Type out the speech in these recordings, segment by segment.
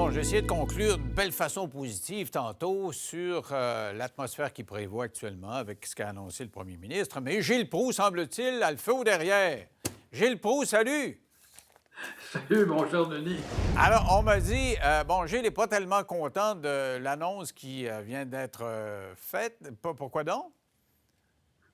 Bon, j'ai essayé de conclure d'une belle façon positive tantôt sur l'atmosphère qui prévaut actuellement avec ce qu'a annoncé le premier ministre. Mais Gilles Proulx, semble-t-il, a le feu au derrière. Gilles Proulx, salut! Salut, mon cher Denis. Alors, on m'a dit, bon, Gilles n'est pas tellement content de l'annonce qui vient d'être faite. Pourquoi donc?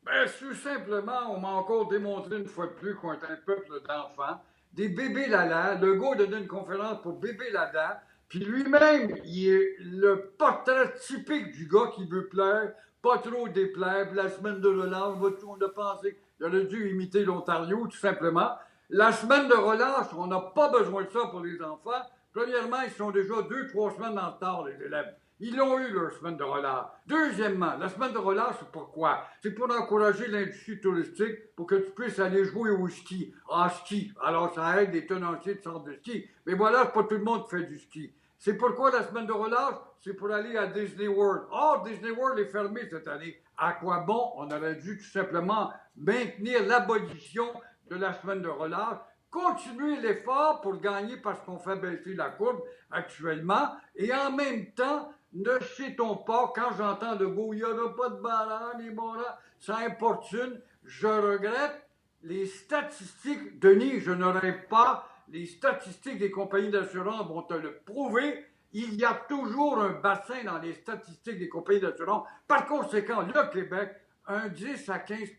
Ben, tout simplement, on m'a encore démontré une fois de plus qu'on est un peuple d'enfants, des bébés lala. Le gars a donné une conférence pour bébé lala, puis lui-même, il est le portrait typique du gars qui veut plaire, pas trop déplaire. Puis la semaine de relâche, on a pensé qu'il aurait dû imiter l'Ontario, tout simplement. La semaine de relâche, on n'a pas besoin de ça pour les enfants. Premièrement, ils sont déjà 2, 3 semaines en retard, les élèves. Ils l'ont eu, leur semaine de relâche. Deuxièmement, la semaine de relâche, c'est pourquoi? C'est pour encourager l'industrie touristique pour que tu puisses aller jouer au ski, en ski. Alors, ça aide les tenanciers de centres de ski. Mais voilà, c'est pas tout le monde qui fait du ski. C'est pourquoi la semaine de relâche, c'est pour aller à Disney World. Or, Disney World est fermé cette année. À quoi bon? On aurait dû tout simplement maintenir l'abolition de la semaine de relâche, continuer l'effort pour gagner parce qu'on fait baisser la courbe actuellement, et en même temps, ne sait-on pas, quand j'entends le beau, il n'y aura pas de barrage, les barrages, ça importune, je regrette les statistiques, Denis, je ne rêve pas, les statistiques des compagnies d'assurance vont te le prouver. Il y a toujours un bassin dans les statistiques des compagnies d'assurance. Par conséquent, le Québec, un 10 à 15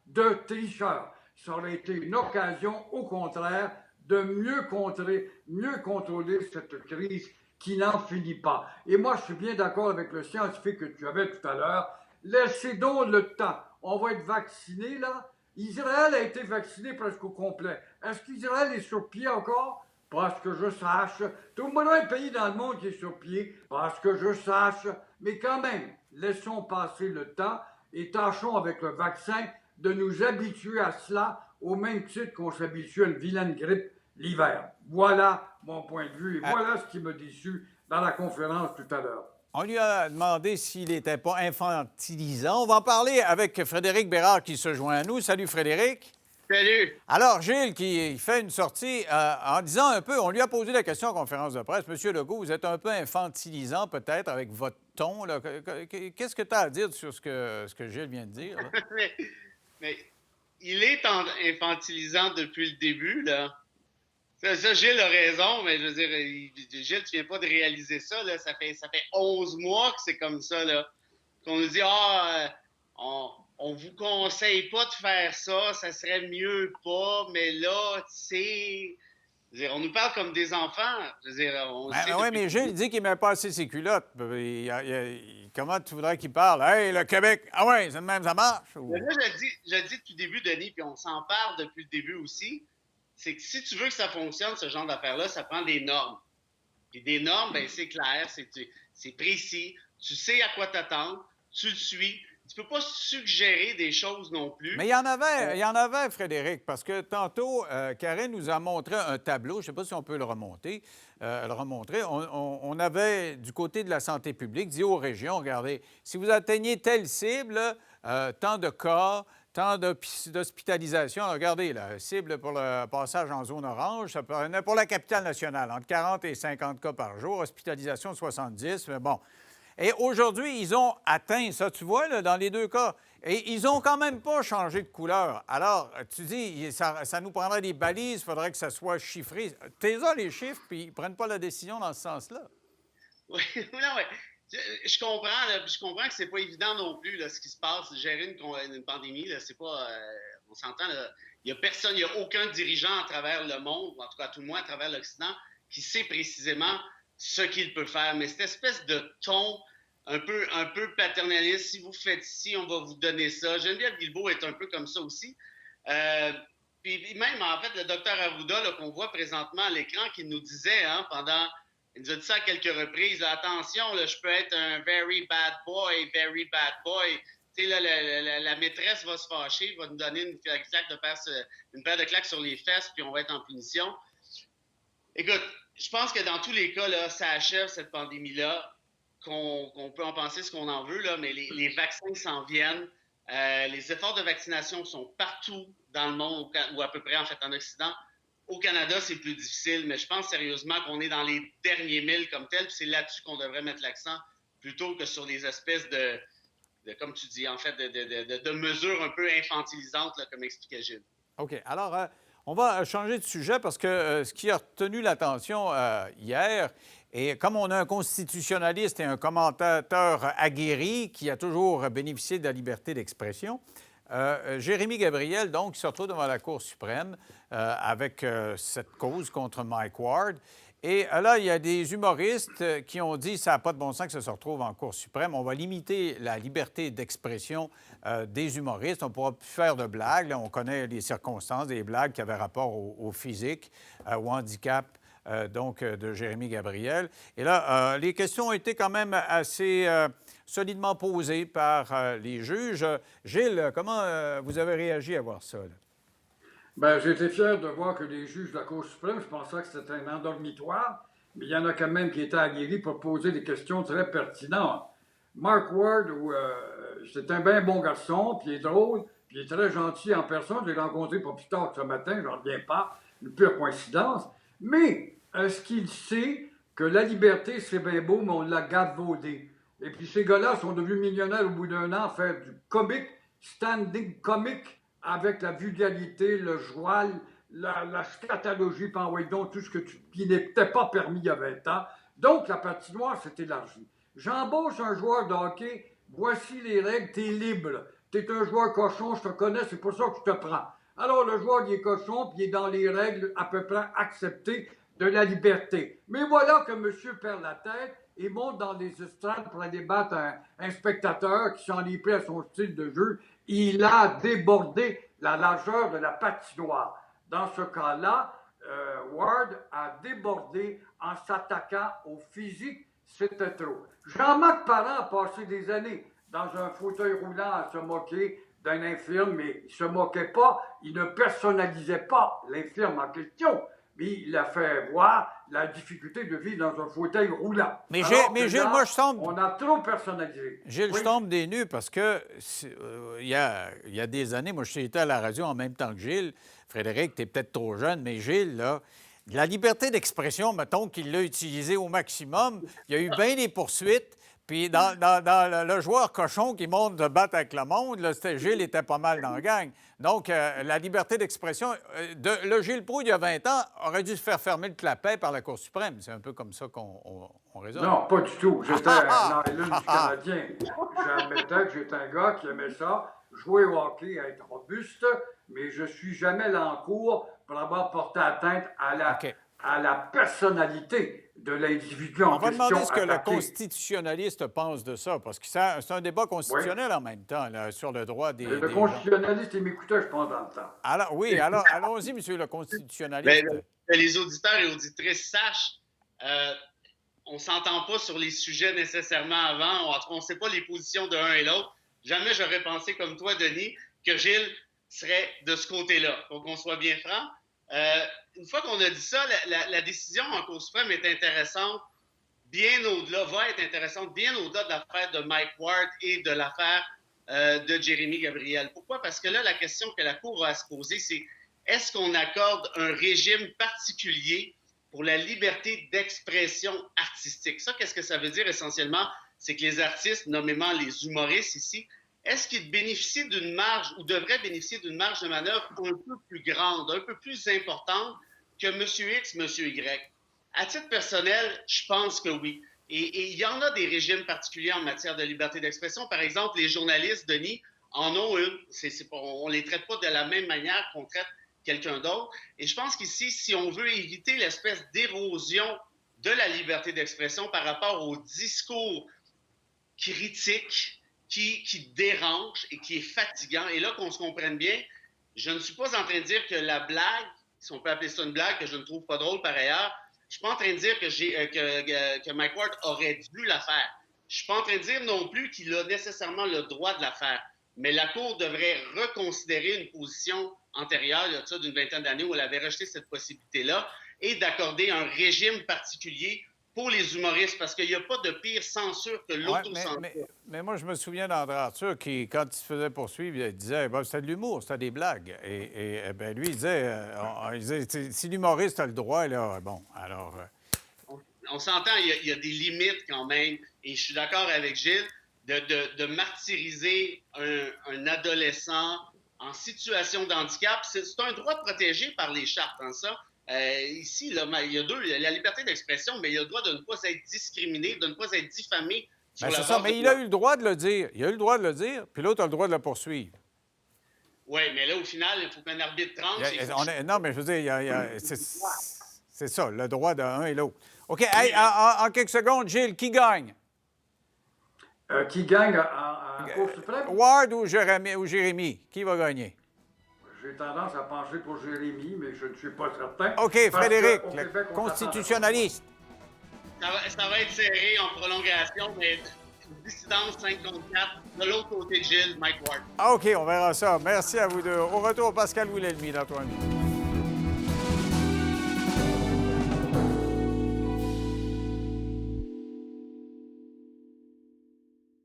de tricheurs. Ça aurait été une occasion, au contraire, de mieux contrer, mieux contrôler cette crise qui n'en finit pas. Et moi, je suis bien d'accord avec le scientifique que tu avais tout à l'heure. Laissez donc le temps. On va être vacciné, là. Israël a été vacciné presque au complet. Est-ce qu'Israël est sur pied encore? Parce que je sache. Tout le monde a un pays dans le monde qui est sur pied. Parce que je sache. Mais quand même, laissons passer le temps et tâchons avec le vaccin de nous habituer à cela au même titre qu'on s'habitue à une vilaine grippe l'hiver. Voilà mon point de vue et voilà ce qui m'a déçu dans la conférence tout à l'heure. On lui a demandé s'il n'était pas infantilisant. On va en parler avec Frédéric Bérard qui se joint à nous. Salut Frédéric. Salut! Alors, Gilles qui fait une sortie en disant un peu, on lui a posé la question en conférence de presse, Monsieur Legault, vous êtes un peu infantilisant peut-être avec votre ton. Là. Qu'est-ce que tu as à dire sur ce que Gilles vient de dire? Là? mais il est infantilisant depuis le début, là. Ça, Gilles a raison, mais je veux dire, Gilles, tu viens pas de réaliser ça, là. Ça fait 11 mois que c'est comme ça, là. Qu'on nous dit, on vous conseille pas de faire ça, ça serait mieux pas, mais là, tu sais, on nous parle comme des enfants. Je veux dire, on sait Oui, depuis mais le Gilles début. dit qu'il ne met pas assez ses culottes. Comment tu voudrais qu'il parle? Hey, le Québec, ah ouais, c'est de même, ça marche? Mais là, je le dis depuis le début, Denis, puis on s'en parle depuis le début aussi. C'est que si tu veux que ça fonctionne, ce genre d'affaires-là, ça prend des normes. Puis des normes, ben, c'est clair, c'est précis, tu sais à quoi t'attendre, tu le suis. Tu peux pas suggérer des choses non Mais plus. il y en avait, Frédéric, parce que tantôt, Karine nous a montré un tableau, je ne sais pas si on peut le remonter, le remontrer. On avait, du côté de la santé publique, dit aux régions, regardez, si vous atteignez telle cible, tant de cas, tant d'hospitalisations, regardez, la cible pour le passage en zone orange, ça prenait pour la capitale nationale, entre 40 et 50 cas par jour, hospitalisation de 70, mais bon. Et aujourd'hui, ils ont atteint ça, tu vois, là, dans les deux cas. Et ils n'ont quand même pas changé de couleur. Alors, tu dis, ça nous prendrait des balises, il faudrait que ça soit chiffré. T'es là, les chiffres, puis ils ne prennent pas la décision dans ce sens-là. Oui, non, ouais. Je comprends, là, puis je comprends que c'est pas évident non plus, là, ce qui se passe. Gérer une pandémie, là, c'est pas. On s'entend, là. Il y a personne, il n'y a aucun dirigeant à travers le monde, ou en tout cas, tout le moins à travers l'Occident, qui sait précisément ce qu'il peut faire. Mais cette espèce de ton un peu paternaliste, si vous faites ci, on va vous donner ça. Geneviève Guilbeault est un peu comme ça aussi. Euh, Puis même, en fait, le docteur Arruda, là, qu'on voit présentement à l'écran, qui nous disait, hein, il nous a dit ça à quelques reprises, là, attention, là, je peux être un very bad boy, very bad boy. Tu sais, là, la maîtresse va se fâcher, va nous donner une paire de claques sur les fesses, puis on va être en punition. Écoute, je pense que dans tous les cas, là, ça achève cette pandémie-là, qu'on peut en penser ce qu'on en veut, là, mais les vaccins s'en viennent. Les efforts de vaccination sont partout dans le monde, ou à peu près en fait en Occident. Au Canada, c'est plus difficile, mais je pense sérieusement qu'on est dans les derniers milles comme tel, puis c'est là-dessus qu'on devrait mettre l'accent plutôt que sur les espèces comme tu dis, en fait, de mesures un peu infantilisantes, là, comme expliquait Gilles. OK. Alors, on va changer de sujet parce que ce qui a retenu l'attention hier, et comme on a un constitutionnaliste et un commentateur aguerri qui a toujours bénéficié de la liberté d'expression, Jérémy Gabriel, donc, se retrouve devant la Cour suprême avec cette cause contre Mike Ward. Et là, il y a des humoristes qui ont dit ça n'a pas de bon sens que ça se retrouve en Cour suprême. On va limiter la liberté d'expression des humoristes. On ne pourra plus faire de blagues. Là, on connaît les circonstances des blagues qui avaient rapport au physique, au handicap. De Jérémy Gabriel. Et là, les questions ont été quand même assez solidement posées par les juges. Gilles, comment vous avez réagi à voir ça? Là? Ben, j'ai été fier de voir que les juges de la Cour suprême, je pensais que c'était un endormitoire, mais il y en a quand même qui étaient aguerris pour poser des questions très pertinentes. Mark Ward, c'est un bien bon garçon, puis il est drôle, puis il est très gentil en personne. Je l'ai rencontré pas plus tard que ce matin, je n'en reviens pas, une pure coïncidence. Mais est-ce qu'il sait que la liberté, c'est bien beau, mais on l'a galvaudé? Et puis ces gars-là sont devenus millionnaires au bout d'un an, faire du comique, standing comique, avec la vulgarité, le joual, la scatologie, puis envoyer donc tout ce qui n'était pas permis il y a 20 ans. Donc, la patinoire s'est élargie. J'embauche un joueur de hockey, voici les règles, t'es libre. T'es un joueur cochon, je te connais, c'est pour ça que je te prends. Alors, le joueur, il est cochon, puis il est dans les règles à peu près acceptées de la liberté. Mais voilà que monsieur perd la tête et monte dans les estrades pour aller battre un spectateur qui s'en est pris à son style de jeu. Il a débordé la largeur de la patinoire. Dans ce cas-là, Ward a débordé en s'attaquant au physique. C'était trop. Jean-Marc Parent a passé des années dans un fauteuil roulant à se moquer d'un infirme, mais il ne se moquait pas, il ne personnalisait pas l'infirme en question, mais il a fait voir la difficulté de vivre dans un fauteuil roulant. Mais Gilles, moi, je tombe... On a trop personnalisé. Gilles, Oui. je tombe des nues parce que il y a des années, moi, j'étais à la radio en même temps que Gilles. Frédéric, tu es peut-être trop jeune, mais Gilles, là, la liberté d'expression, mettons qu'il l'a utilisée au maximum, il y a eu bien des poursuites. Puis dans le joueur cochon qui monte de battre avec le monde, là, Gilles était pas mal dans la gang. Donc, la liberté d'expression, le Gilles Proulx, il y a 20 ans, aurait dû se faire fermer le clapet par la Cour suprême. C'est un peu comme ça qu'on raisonne. Non, pas du tout. J'étais un nylon du Canadien. J'admettais que j'étais un gars qui aimait ça, jouer au hockey, être robuste, mais je suis jamais allé en cours pour avoir porté atteinte à la personnalité de l'individu en question. On va demander ce que le constitutionnaliste pense de ça, parce que c'est un débat constitutionnel en même temps, là, sur le droit des le constitutionnaliste, il m'écoutait, je pense, dans le temps. Alors, oui, alors, allons-y, monsieur le constitutionnaliste. Que les auditeurs et auditrices sachent, on ne s'entend pas sur les sujets nécessairement avant. On ne sait pas les positions de l'un et l'autre. Jamais j'aurais pensé, comme toi, Denis, que Gilles serait de ce côté-là. Pour qu'on soit bien franc. Une fois qu'on a dit ça, la décision en Cour suprême est intéressante, bien au-delà, va être intéressante, bien au-delà de l'affaire de Mike Ward et de l'affaire de Jérémy Gabriel. Pourquoi? Parce que là, la question que la Cour a à se poser, c'est est-ce qu'on accorde un régime particulier pour la liberté d'expression artistique? Ça, qu'est-ce que ça veut dire essentiellement? C'est que les artistes, nommément les humoristes ici, est-ce qu'ils bénéficient d'une marge ou devraient bénéficier d'une marge de manœuvre un peu plus grande, un peu plus importante que M. X, M. Y? À titre personnel, je pense que oui. Et il y en a des régimes particuliers en matière de liberté d'expression. Par exemple, les journalistes, Denis, en ont une. On ne les traite pas de la même manière qu'on traite quelqu'un d'autre. Et je pense qu'ici, si on veut éviter l'espèce d'érosion de la liberté d'expression par rapport au discours critique, qui dérange et qui est fatigant. Et là, qu'on se comprenne bien, je ne suis pas en train de dire que la blague, si on peut appeler ça une blague, que je ne trouve pas drôle par ailleurs, je ne suis pas en train de dire que Mike Ward aurait dû la faire. Je ne suis pas en train de dire non plus qu'il a nécessairement le droit de la faire. Mais la Cour devrait reconsidérer une position antérieure, il y a ça d'une vingtaine d'années, où elle avait rejeté cette possibilité-là, et d'accorder un régime particulier pour les humoristes, parce qu'il n'y a pas de pire censure que Ouais, l'autocensure. mais moi, je me souviens d'André Arthur qui, quand il se faisait poursuivre, il disait ben, c'était de l'humour, c'était des blagues. Et ben, lui, il disait, si l'humoriste a le droit, là, bon, alors. On s'entend, il y a des limites quand même, et je suis d'accord avec Gilles, de martyriser un adolescent en situation de handicap. C'est un droit protégé par les chartes, hein, ça. Ici, là, il y a la liberté d'expression, mais il y a le droit de ne pas être discriminé, de ne pas être diffamé. Ben, c'est ça, mais il a eu le droit de le dire. Il a eu le droit de le dire, puis l'autre a le droit de le poursuivre. Oui, mais là, au final, il faut qu'un arbitre tranche. Non, mais je veux dire, c'est ça, le droit d'un et l'autre. OK, hey, en quelques secondes, Gilles, qui gagne? Qui gagne en Cour suprême? Ward ou Jérémy? Qui va gagner? J'ai tendance à pencher pour Jérémy, mais je ne suis pas certain. OK, Frédéric, le constitutionnaliste. Ça va être serré en prolongation, mais dissidence 5 contre 4. De l'autre côté de Gilles, Mike Ward. OK, on verra ça. Merci à vous deux. Au retour, Pascal Ouellette, dans 3 minutes.